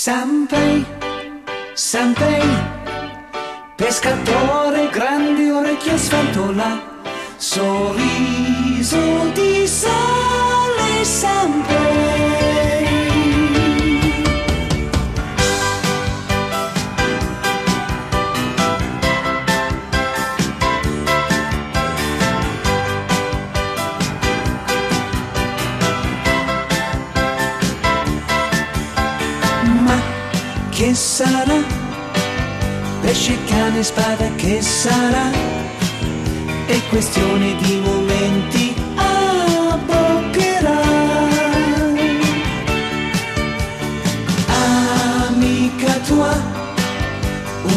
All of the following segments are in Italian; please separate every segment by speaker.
Speaker 1: Sanpei, Sanpei, pescatore, grandi orecchie sventola, sorriso di sale, Sanpei. Che sarà? Pesce, cane, spada, che sarà? È questione di momenti, abboccherà. Amica tua,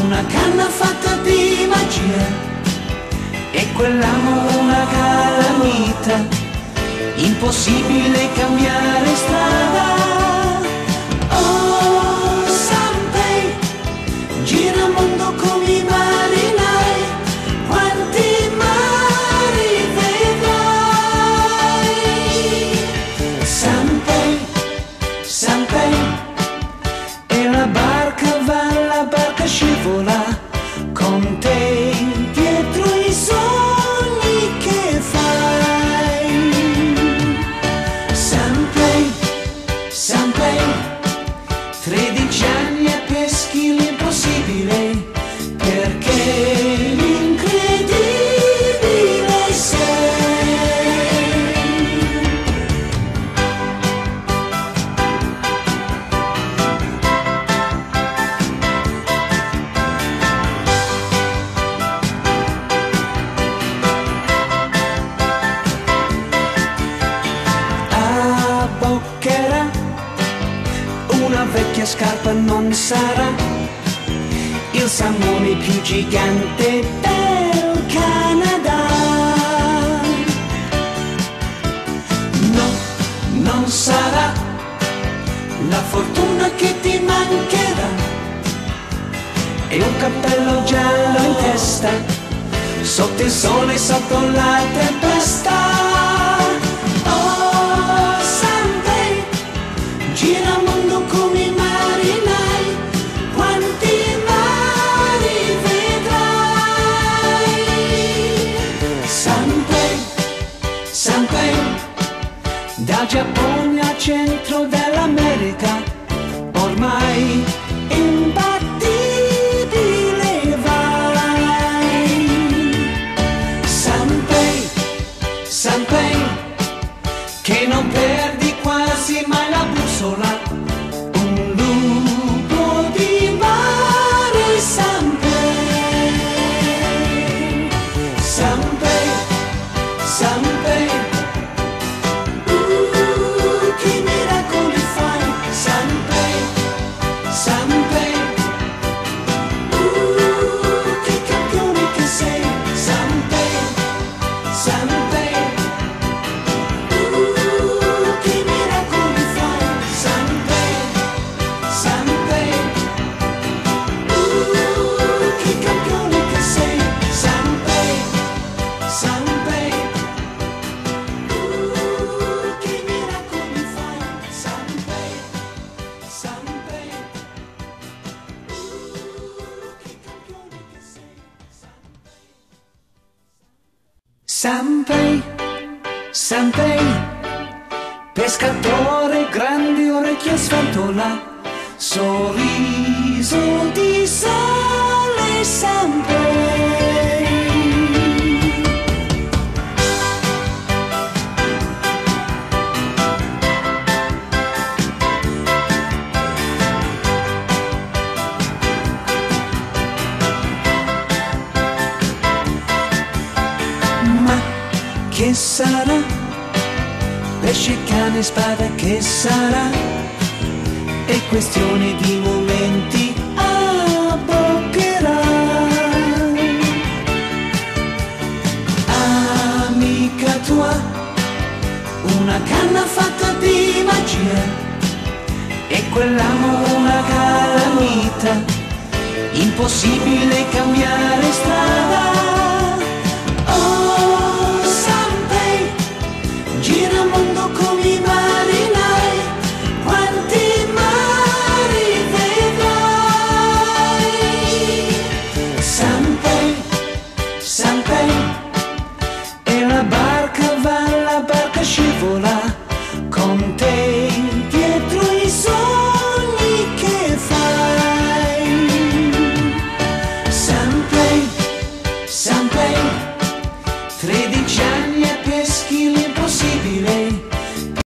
Speaker 1: una canna fatta di magia, e quell'amo una calamita, impossibile cambiare strada. Gira il mondo come i marinai, quanti mari vedrai. Sanpei, Sanpei, e la barca va, la barca scivola, con te dietro i sogni che fai. Sanpei, Sanpei, 13 anni e peschi l'impossibile, perché l'incredibile sei. Abboccherà, una vecchia scarpa non sarà il salmone più gigante del Canada. No, non sarà la fortuna che ti mancherà, e un cappello giallo in testa, sotto il sole, sotto la tempesta. Oh, Sanpei, gira il mondo come i marinai, quanti mari vedrai. Sanpei, Sanpei, dal Giappone al centro dell'America, ormai imbattibile vai. Sanpei, Sanpei, che non perdi quasi mai la bussola, un lupo di mare. Sanpei, Sanpei, Sanpei, che miracoli fai. Sanpei, Sanpei, che campione che sei. Sanpei, Sanpei, che miracoli fai. Sanpei, Sanpei, che campione che sei. Sanpei, Sanpei, che miracoli fai. Sanpei, Sanpei, che campione che sei. Sanpei, Sanpei, pescatore, grandi orecchie sventola, sorriso di sale, Sanpei. Ma che sarà? Pesce, cane, spada, che sarà? È questione di momenti, abboccherà. Amica tua, una canna fatta di magia, e quell'amo una calamita, impossibile cambiare strada. Oh, Sanpei, gira il mondo come i marinai, quanti mari Sanpei.